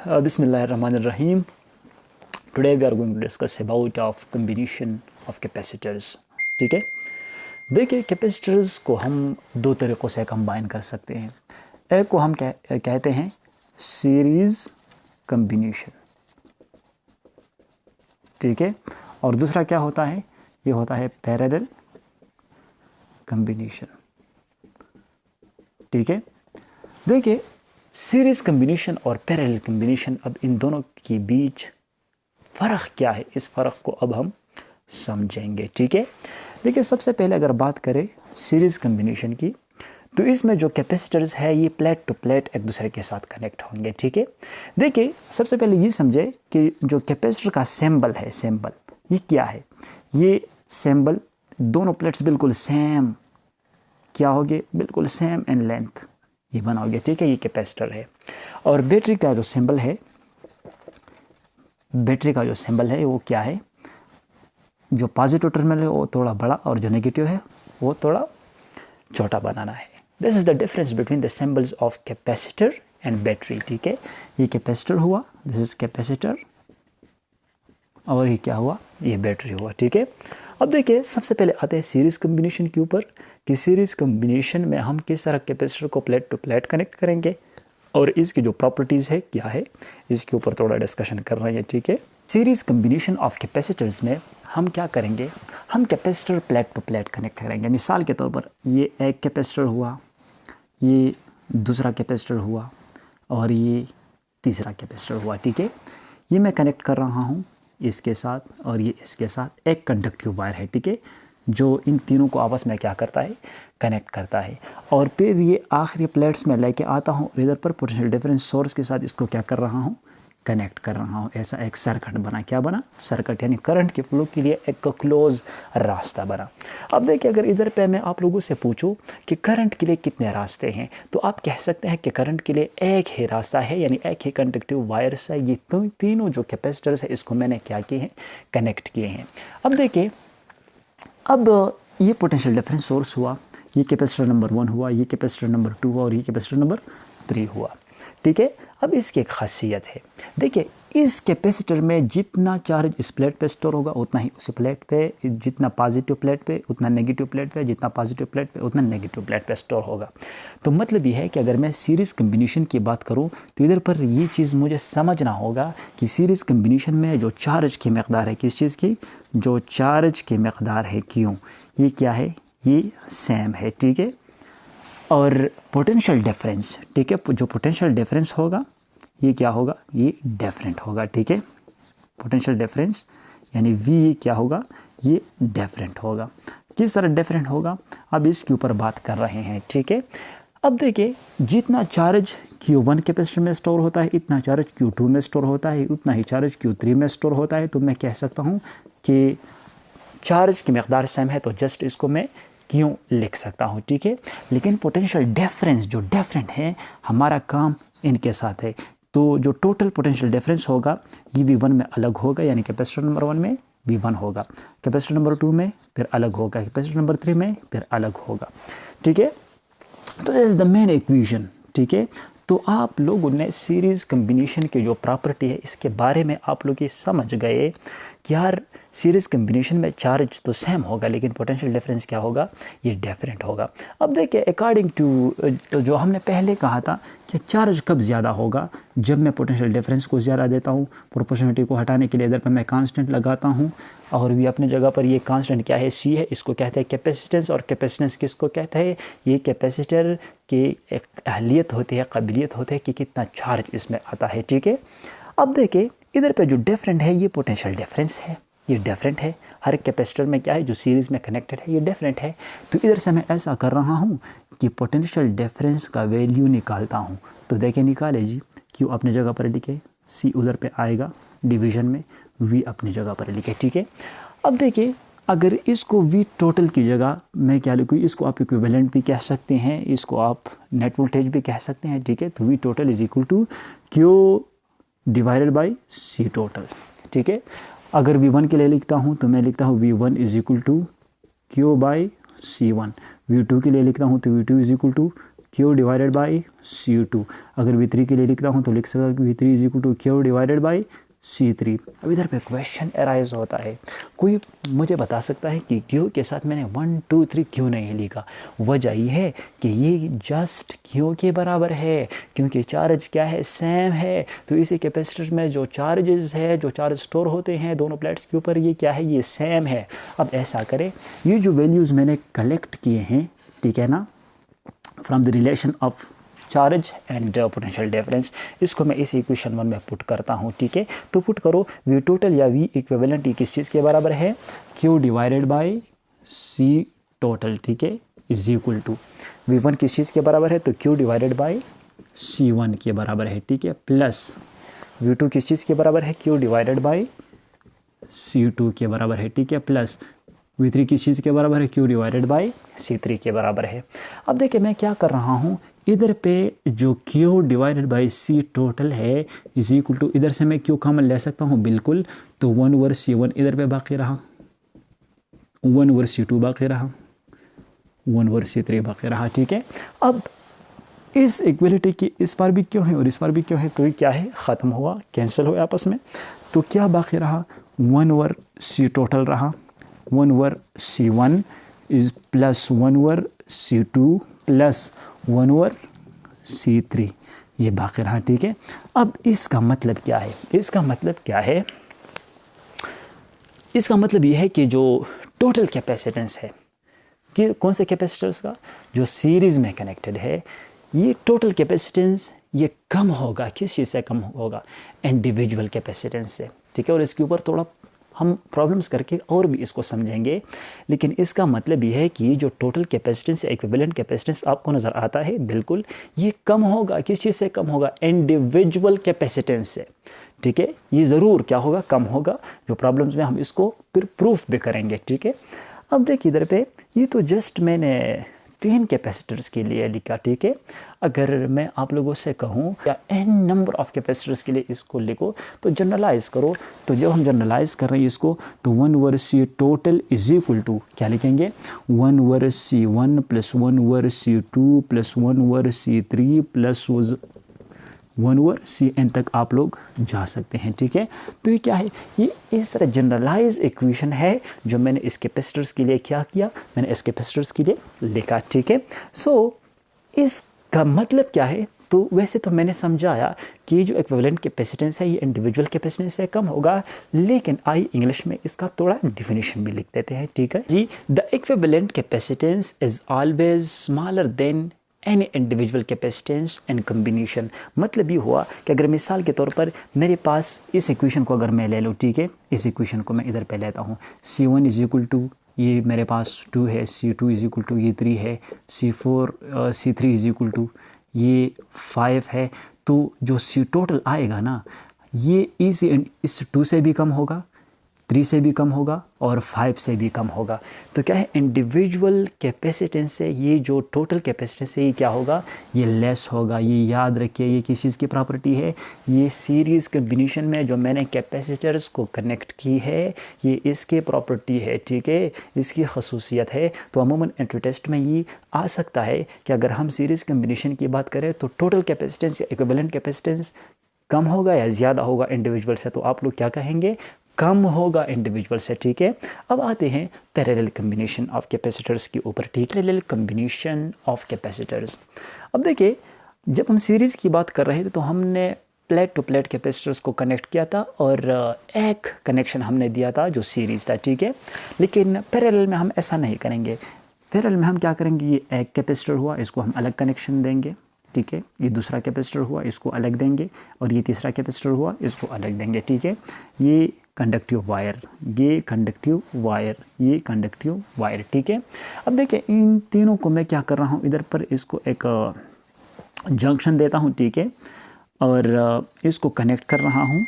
Bismillahirrahmanirrahim. Today we are going to discuss about of combination of capacitors. ठीक है, देखिए capacitors को हम दो तरीक़ों से कंबाइन कर सकते हैं। एक को हम कहते हैं सीरीज़ कम्बिनेशन, ठीक है, और दूसरा क्या होता है, ये होता है पैरेलल कम्बिनेशन। ठीक है, देखिए सीरीज़ कम्बिनेशन और पैरेलल कम्बिनेशन, अब इन दोनों के बीच फ़र्क क्या है, इस फ़र्क को अब हम समझेंगे। ठीक है, देखिए सबसे पहले अगर बात करें सीरीज़ कम्बिनेशन की, तो इसमें जो कैपेसिटर्स है ये प्लेट टू प्लेट एक दूसरे के साथ कनेक्ट होंगे। ठीक है, देखिए सबसे पहले ये समझे कि जो कैपेसिटर का सिंबल है, सिंबल ये क्या है, ये सिंबल दोनों प्लेट्स बिल्कुल सेम क्या होगे, बिल्कुल सेम इन लेंथ ये बनाओगे। ठीक है, ये कैपेसिटर है। और बैटरी का जो सिंबल है, बैटरी का जो सिंबल है वो क्या है, जो पॉजिटिव टर्मिनल है वो थोड़ा बड़ा और जो नेगेटिव है वो थोड़ा छोटा बनाना है। This is the difference between the symbols of capacitor and battery. ठीक है, ये कैपेसिटर हुआ, दिस इज कैपेसिटर, और ये क्या हुआ, ये बैटरी हुआ। ठीक है, अब देखिए सबसे पहले आते हैं सीरीज़ कम्बिनेशन के ऊपर कि सीरीज़ कम्बिनेशन में हम किस तरह कैपेसिटर को प्लेट टू प्लेट कनेक्ट करेंगे और इसकी जो प्रॉपर्टीज़ है क्या है, इसके ऊपर थोड़ा डिस्कशन कर रहे हैं। ठीक है, सीरीज़ कम्बिनेशन ऑफ कैपेसिटर्स में हम क्या करेंगे, हम capacitor plate to plate connect करेंगे। मिसाल के तौर पर ये एक कैपेसिटर हुआ, ये दूसरा कैपेसिटर हुआ और ये तीसरा कैपेसिटर हुआ। ठीक है, ये मैं कनेक्ट कर रहा हूँ इसके साथ और ये इसके साथ एक कंडक्टिव वायर है। ठीक है, जो इन तीनों को आपस में क्या करता है, कनेक्ट करता है। और फिर ये आखिरी प्लेट्स में लेके आता हूँ, इधर पर पोटेंशियल डिफरेंस सोर्स के साथ इसको क्या कर रहा हूँ, कनेक्ट कर रहा हूँ। ऐसा एक सर्किट बना, क्या बना, सर्किट, यानी करंट के फ्लो के लिए एक क्लोज रास्ता बना। अब देखिए अगर इधर पे मैं आप लोगों से पूछूं कि करंट के लिए कितने रास्ते हैं, तो आप कह सकते हैं कि करंट के लिए एक ही रास्ता है, यानी एक ही कंडक्टिव वायर्स है। ये तीनों जो कैपेसिटर्स है इसको मैंने क्या किए हैं, कनेक्ट किए हैं। अब देखिए, अब ये पोटेंशियल डिफरेंस सोर्स हुआ, ये कैपेसिटर नंबर 1 हुआ, ये कैपेसिटर नंबर 2 हुआ और ये कैपेसिटर नंबर 3 हुआ। ठीक है, अब इसकी एक खासियत है, देखिए इस कैपेसिटर में जितना चार्ज इस प्लेट पे स्टोर होगा उतना ही उस प्लेट पे, जितना पॉजिटिव प्लेट पे उतना नेगेटिव प्लेट पे, जितना पॉजिटिव प्लेट पे उतना नेगेटिव प्लेट पे स्टोर होगा। तो मतलब ये है कि अगर मैं सीरीज़ कम्बिनेशन की बात करूं तो इधर पर ये चीज़ मुझे समझना होगा कि सीरीज़ कम्बिनेशन में जो चार्ज की मकदार है, किस चीज़ की, जो चार्ज की मकदार है, क्यों, ये क्या है, ये सेम है। ठीक है, और पोटेंशियल डिफरेंस, ठीक है, जो पोटेंशियल डिफरेंस होगा ये क्या होगा, ये डिफरेंट होगा। ठीक है, पोटेंशियल डिफरेंस यानी V क्या होगा, ये डिफरेंट होगा। किस तरह डिफरेंट होगा, अब इसके ऊपर बात कर रहे हैं। ठीक है, अब देखिए जितना चार्ज Q1 कैपेसिटर में स्टोर होता है, इतना चार्ज Q2 में स्टोर होता है, उतना ही चार्ज Q3 में स्टोर होता है। तो मैं कह सकता हूँ कि चार्ज की मकदार सेम है, तो जस्ट इसको मैं क्यों लिख सकता हूँ। ठीक है, लेकिन पोटेंशियल डिफरेंस जो डिफरेंट है, हमारा काम इनके साथ है। तो जो टोटल पोटेंशियल डिफरेंस होगा ये V1 में अलग होगा, यानी कैपेसिटर नंबर 1 में V1 होगा, कैपेसिटर नंबर 2 में फिर अलग होगा, कैपेसिटर नंबर 3 में फिर अलग होगा। ठीक है, तो this is the main equation. ठीक है, तो आप लोगों ने सीरीज़ कम्बिनेशन की जो प्रॉपर्टी है इसके बारे में आप लोग ये समझ गए कि यार सीरीज़ कम्बिनेशन में चार्ज तो सेम होगा लेकिन पोटेंशियल डिफरेंस क्या होगा, ये डिफरेंट होगा। अब देखिए अकॉर्डिंग टू जो हमने पहले कहा था कि चार्ज कब ज़्यादा होगा, जब मैं पोटेंशियल डिफरेंस को ज़्यादा देता हूँ, प्रोपोर्शनलिटी को हटाने के लिए इधर पर मैं कांस्टेंट लगाता हूँ, और भी अपनी जगह पर ये कांस्टेंट क्या है, C है, इसको कहते हैं कैपेसिटेंस। और कैपेसिटेंस किसको कहते हैं, ये कैपेसिटर की एक अहलियत होती है, काबिलियत होती है कि कितना चार्ज इसमें आता है। ठीक है, अब देखिए इधर पे जो डिफरेंट है ये पोटेंशियल डिफरेंस है, ये डिफरेंट है। हर एक कैपेसिटर में क्या है, जो सीरीज़ में कनेक्टेड है, ये डिफरेंट है। तो इधर से मैं ऐसा कर रहा हूँ कि पोटेंशियल डिफरेंस का वैल्यू निकालता हूँ। तो देखिए निकाले जी, Q अपनी जगह पर लिखे, C उधर पे आएगा डिवीज़न में, V अपनी जगह पर लिखे। ठीक है, अब देखिए अगर इसको V टोटल की जगह मैं क्या लिखूँ, इसको आप इक्विवेलेंट भी कह सकते हैं, इसको आप नेट वोल्टेज भी कह सकते हैं। ठीक है, तो V total is equal to Q divided by C total. ठीक है, अगर V1 के लिए लिखता हूँ तो मैं लिखता हूँ V1 is equal to Q by C1। V2 के लिए लिखता हूँ तो V2 is equal to Q divided by C2। अगर V3 के लिए लिखता हूँ तो लिख सकता हूँ कि V3 is equal to Q divided by C3। अब इधर पे क्वेश्चन अराइज होता है, कोई मुझे बता सकता है कि Q के साथ मैंने 1 2 3 क्यों नहीं लिखा? वजह ये है कि ये जस्ट Q के बराबर है, क्योंकि चार्ज क्या है, सेम है। तो इसी कैपेसिटर में जो चार्जेस है, जो चार्ज स्टोर होते हैं दोनों प्लेट्स के ऊपर, ये क्या है, ये सेम है। अब ऐसा करें, ये जो वैल्यूज़ मैंने कलेक्ट किए हैं, ठीक है ना, from the relation of charge and potential difference, इसको मैं इस इक्वेशन 1 में पुट करता हूँ, ठीक है। तो पुट करो, V टोटल या V इक्विवेलेंट किस चीज़ के बराबर है, Q divided by C total, ठीक है, इज इक्वल टू V1 किस चीज़ के बराबर है, तो Q डिवाइडेड बाई C1 के बराबर है, ठीक है, प्लस V2 किस चीज़ के बराबर है, Q डिवाइडेड बाई C2 के बराबर है, ठीक है, प्लस V3 किस चीज़ के बराबर है, Q डिवाइडेड बाई C3 के बराबर है। अब देखिए मैं क्या कर रहा हूँ, इधर पे जो Q divided by C total है इज इक्वल टू, इधर से मैं Q कॉमन ले सकता हूँ बिल्कुल, तो 1 ओवर C1 इधर पे बाकी रहा, 1 ओवर C2 बाकी रहा, 1 ओवर C3 बाकी रहा, ठीक है। अब इस इक्वलिटी की इस बार भी क्यों है और इस बार भी क्यों है, तो ये क्या है, ख़त्म हुआ, कैंसिल हुआ आपस में। तो क्या बाकी रहा, 1 ओवर C टोटल रहा, 1 over C1 is plus 1 over C2 plus 1 over C3, ये बाकी रहा, ठीक है। अब इसका मतलब क्या है, इसका मतलब क्या है, इसका मतलब ये है कि जो टोटल कैपेसिटेंस है कि कौन से कैपेसिटर्स का, जो सीरीज़ में कनेक्टेड है, ये टोटल कैपेसिटेंस ये कम होगा, किस चीज़ से कम होगा, इंडिविजुअल कैपेसिटेंस से, ठीक है। और इसके ऊपर थोड़ा हम प्रॉब्लम्स करके और भी इसको समझेंगे, लेकिन इसका मतलब ये है कि जो टोटल कैपेसिटेंस या इक्विवेलेंट कैपेसिटेंस आपको नज़र आता है, बिल्कुल ये कम होगा, किस चीज़ से कम होगा, इंडिविजुअल कैपेसिटेंस से, ठीक है। ये ज़रूर क्या होगा, कम होगा। जो प्रॉब्लम्स में हम इसको फिर प्रूफ भी करेंगे, ठीक है। अब देखिए इधर पे, ये तो जस्ट मैंने 3 कैपेसिटर्स के लिए लिखा, ठीक है। अगर मैं आप लोगों से कहूँ या n नंबर ऑफ कैपेसिटर्स के लिए इसको लिखो, तो जनरलाइज करो, तो जब हम जनरलाइज कर रहे हैं इसको, तो 1 over C total is equal to क्या लिखेंगे, 1 over C1 plus 1 over C2 plus 1 over C3 plus 1 over Cn तक आप लोग जा सकते हैं, ठीक है। तो ये क्या है, ये इस तरह जनरलाइज इक्वेशन है जो मैंने इस कैपेसिटर्स के लिए क्या किया, मैंने इस कैपेसिटर्स के लिए लिखा, ठीक है। सो इसका मतलब क्या है, तो वैसे तो मैंने समझाया कि जो इक्विवेलेंट कैपेसिटेंस है ये इंडिविजुअल कैपेसिटेंस से कम होगा, लेकिन आई इंग्लिश में इसका थोड़ा डिफिनीशन भी लिख देते हैं, ठीक है जी। The equivalent capacitance is always smaller than any individual capacitance and combination. मतलब ये हुआ कि अगर मिसाल के तौर पर मेरे पास इस इक्वेशन को अगर मैं ले लूँ, ठीक है, इस इक्वेशन को मैं इधर पे लेता हूँ, C1 इज इक्वल टू, ये मेरे पास 2 है, C2 इज इक्वल टू ये 3 है, C3 इज इक्वल टू ये 5 है। तो जो C टोटल आएगा ना, ये इस 2 से भी कम होगा, 3 से भी कम होगा और 5 से भी कम होगा। तो क्या है, इंडिविजुअल कैपेसिटेंस से ये जो टोटल कैपेसिटेंस है ये क्या होगा, ये लेस होगा। ये याद रखिए, ये किस चीज़ की प्रॉपर्टी है, ये सीरीज़ कम्बिनेशन में जो मैंने कैपेसिटर्स को कनेक्ट की है ये इसके प्रॉपर्टी है, ठीक है, इसकी खसूसियत है। तो अमूमन एंट्री टेस्ट में ये आ सकता है कि अगर हम सीरीज़ कम्बिनेशन की बात करें तो टोटल कैपेसिटेंस या इक्विवेलेंट कैपेसिटेंस कम होगा या ज़्यादा होगा इंडिविजुअल से, तो आप लोग क्या कहेंगे, कम होगा इंडिविजुअल से, ठीक है। अब आते हैं पैरेलल कम्बिनेशन ऑफ कैपेसिटर्स के ऊपर, ठीक है, पैरेलल कम्बिनेशन ऑफ कैपेसिटर्स। अब देखिए जब हम सीरीज़ की बात कर रहे थे तो हमने प्लेट टू प्लेट कैपेसिटर्स को कनेक्ट किया था और एक कनेक्शन हमने दिया था जो सीरीज़ था, ठीक है। लेकिन पैरेलल में हम ऐसा नहीं करेंगे। पैरेलल में हम क्या करेंगे, ये एक कैपेसिटर हुआ, इसको हम अलग कनेक्शन देंगे, ठीक है, ये दूसरा कैपेसिटर हुआ, इसको अलग देंगे, और ये तीसरा कैपेसिटर हुआ, इसको अलग देंगे, ठीक है। ये कंडक्टिव वायर, ये कंडक्टिव वायर, ये कंडक्टिव वायर, ठीक है। अब देखिए इन तीनों को मैं क्या कर रहा हूँ, इधर पर इसको एक जंक्शन देता हूँ, ठीक है, और इसको कनेक्ट कर रहा हूँ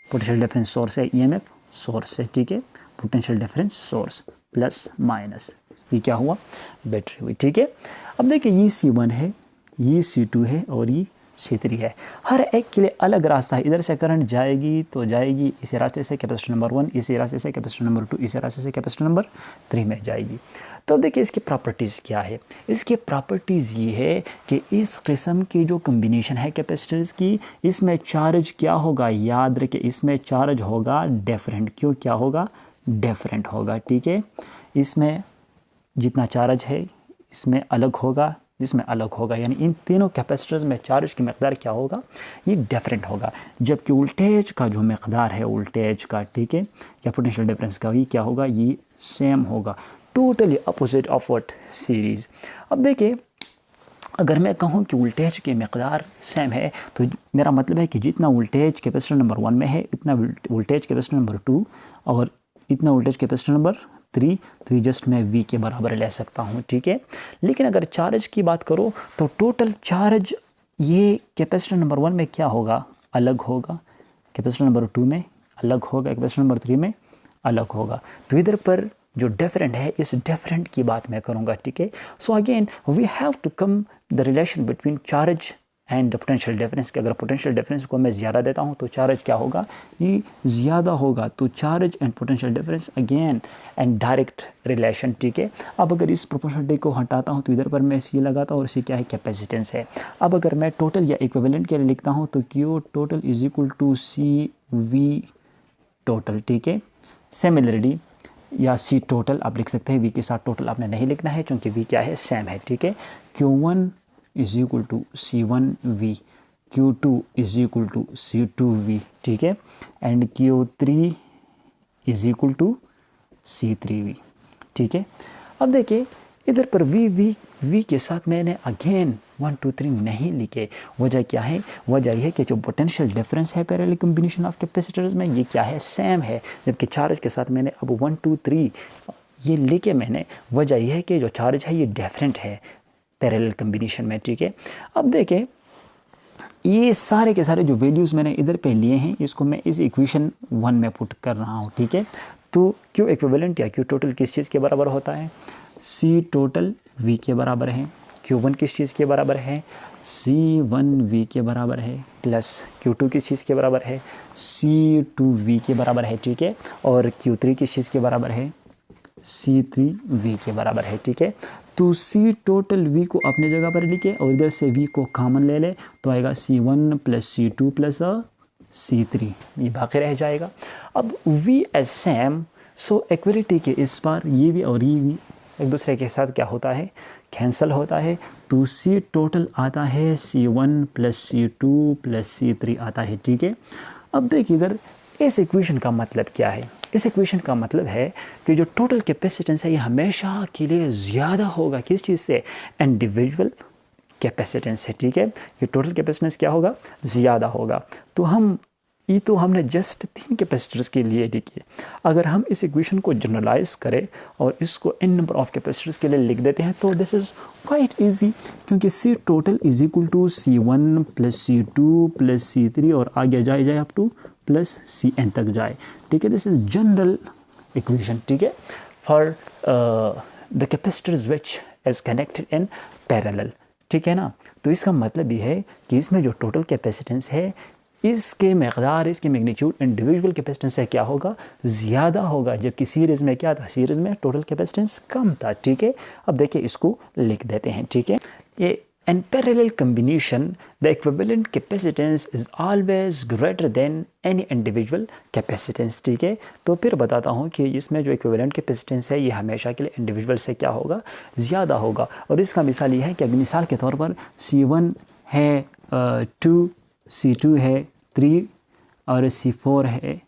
पोटेंशियल डिफरेंस सोर्स है, EMF सोर्स से, ठीक है, potential difference source plus minus, ये क्या हुआ, बैटरी हुई, ठीक है। अब देखिए ये C1 है, ये C2 है और ये C3 है। हर एक के लिए अलग रास्ता है, इधर से करंट जाएगी तो जाएगी इसी रास्ते से कैपेसिटर नंबर 1, इसी रास्ते से कैपेसिटर नंबर 2, इसी रास्ते से कैपेसिटर नंबर 3 में जाएगी। तो देखिए इसकी प्रॉपर्टीज़ क्या है। इसकी प्रॉपर्टीज़ ये है कि इस किस्म की जो कम्बिनेशन है कैपेसिटर्स की, इसमें चार्ज क्या होगा, याद रखिए इसमें चार्ज होगा डिफरेंट। क्यों, क्या होगा, डिफरेंट होगा, ठीक है। इसमें जितना चार्ज है इसमें अलग होगा, इसमें अलग होगा, यानी इन तीनों कैपेसिटर्स में चार्ज की मकदार क्या होगा, ये डिफरेंट होगा। जबकि वोल्टेज का जो मकदार है वोल्टेज का, ठीक है, या पोटेंशियल डिफरेंस का, ये क्या होगा, ये सेम होगा। Totally opposite of what, series. अब देखिए अगर मैं कहूँ कि वोल्टेज की मकदार सेम है तो मेरा मतलब है कि जितना वोल्टेज कैपेसिटर नंबर 1 में है इतना वोल्टेज कैपेसिटर नंबर 2 और इतना वोल्टेज कैपेसिटर नंबर 3, तो ये जस्ट मैं V के बराबर ले सकता हूँ, ठीक है। लेकिन अगर चार्ज की बात करो तो टोटल चार्ज ये कैपेसिटर नंबर 1 में क्या होगा, अलग होगा, कैपेसिटर नंबर 2 में अलग होगा, कैपेसिटर नंबर 3 में अलग होगा। तो इधर पर जो डिफरेंट है, इस डिफरेंट की बात मैं करूँगा, ठीक है। So again we have to come the relation between charge and the potential difference कि अगर पोटेंशियल डिफरेंस को मैं ज़्यादा देता हूँ तो चार्ज क्या होगा, ये ज़्यादा होगा। तो charge and potential difference again and direct relation, ठीक है। अब अगर इस प्रोपोर्शनलिटी को हटाता हूँ तो इधर पर मैं सी लगाता हूँ और सी क्या है, कैपेसिटेंस है। अब अगर मैं टोटल या इक्विवेलेंट के लिए लिखता हूँ तो Q total is equal to CV total, ठीक है। सिमिलरली या C टोटल आप लिख सकते हैं, V के साथ टोटल आपने नहीं लिखना है क्योंकि V क्या है, सेम है, ठीक है। Q1 is equal to C1V, Q2 is equal to C2V, ठीक है, and Q3 is equal to C3V, ठीक है। अब देखिए इधर पर V के साथ मैंने अगेन 1 2 3 नहीं लिखे। वजह क्या है, वजह यह है कि जो पोटेंशियल डिफरेंस है पैरेलल कॉम्बिनेशन ऑफ कैपेसिटर्स में, ये क्या है, सेम है। जबकि चार्ज के साथ मैंने अब 1 2 3 ये लिखे मैंने, वजह यह है कि जो चार्ज है ये डिफरेंट है पैरेलल कॉम्बिनेशन में, ठीक है। अब देखें ये सारे के सारे जो वैल्यूज़ मैंने इधर पे लिए हैं इसको मैं इस इक्वेशन 1 में पुट कर रहा हूँ, ठीक है। तो Q इक्विवेलेंट या Q टोटल किस चीज़ के बराबर होता है, C टोटल V के बराबर है। Q1 किस चीज़ के बराबर है, C1V के बराबर है, प्लस Q2 किस चीज़ के बराबर है, C2V के बराबर है, ठीक है। और Q3 किस चीज़ के बराबर है, C3V के बराबर है, ठीक है। तो C टोटल V को अपने जगह पर लिखे और इधर से V को कॉमन ले ले तो आएगा C1 plus C2 plus C3, ये बाकी रह जाएगा। अब V एज सेम, सो इक्वलिटी के इस बार ये भी और ये भी एक दूसरे के साथ क्या होता है, कैंसिल होता है। तो C टोटल आता है C1 plus C2 plus C3 आता है, ठीक है। अब देखिए इधर इस इक्वेशन का मतलब क्या है, इस इक्वेशन का मतलब है कि जो टोटल कैपेसिटेंस है ये हमेशा के लिए ज़्यादा होगा किस चीज़ से, इंडिविजुअल कैपेसिटेंस है, ठीक है। ये टोटल कैपेसिटेंस क्या होगा, ज़्यादा होगा। तो हमने जस्ट 3 कैपेसिटर्स के लिए लिखी। अगर हम इस इक्वेशन को जनरलाइज करें और इसको n नंबर ऑफ कैपेसिटर्स के लिए लिख देते हैं तो दिस इज़ क्वाइट इजी, क्योंकि C total is equal to C1 plus C2 plus C3 और आगे जाए अप टू प्लस Cn तक जाए, ठीक है। दिस इज जनरल इक्वेशन, ठीक है, for the capacitors which is connected in parallel, ठीक है ना। तो इसका मतलब ये है कि इसमें जो टोटल कैपेसिटेंस है इसके मकदार, इसके मैग्नीट्यूड इंडिविजुअल कैपेसिटेंस से क्या होगा, ज़्यादा होगा। जबकि सीरीज़ में क्या था, सीरीज़ में टोटल कैपेसिटेंस कम था, ठीक है। अब देखिए इसको लिख देते हैं, ठीक है। ये in parallel combination the equivalent capacitance is always greater than any individual capacitance, ठीक है। तो फिर बताता हूँ कि इसमें जो इक्विवेलेंट कैपेसिटेंस है ये हमेशा के लिए इंडिविजुअल से क्या होगा, ज़्यादा होगा। और इसका मिसाल ये है कि मिसाल के तौर पर C1 है 2, C2 है 3 और C4 है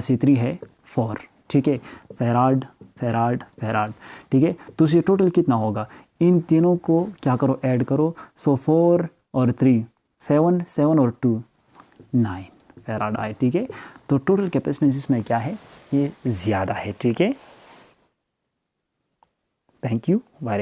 C3 है 4, ठीक है। फैराड फैराड फैराड, ठीक है। तो ये टोटल कितना होगा, इन तीनों को क्या करो, ऐड करो। सो 4 और 3 7, 7 और 2 9 फैराड आए, ठीक है। तो टोटल कैपेसिटेंस इसमें क्या है, ये ज़्यादा है, ठीक है। Thank you.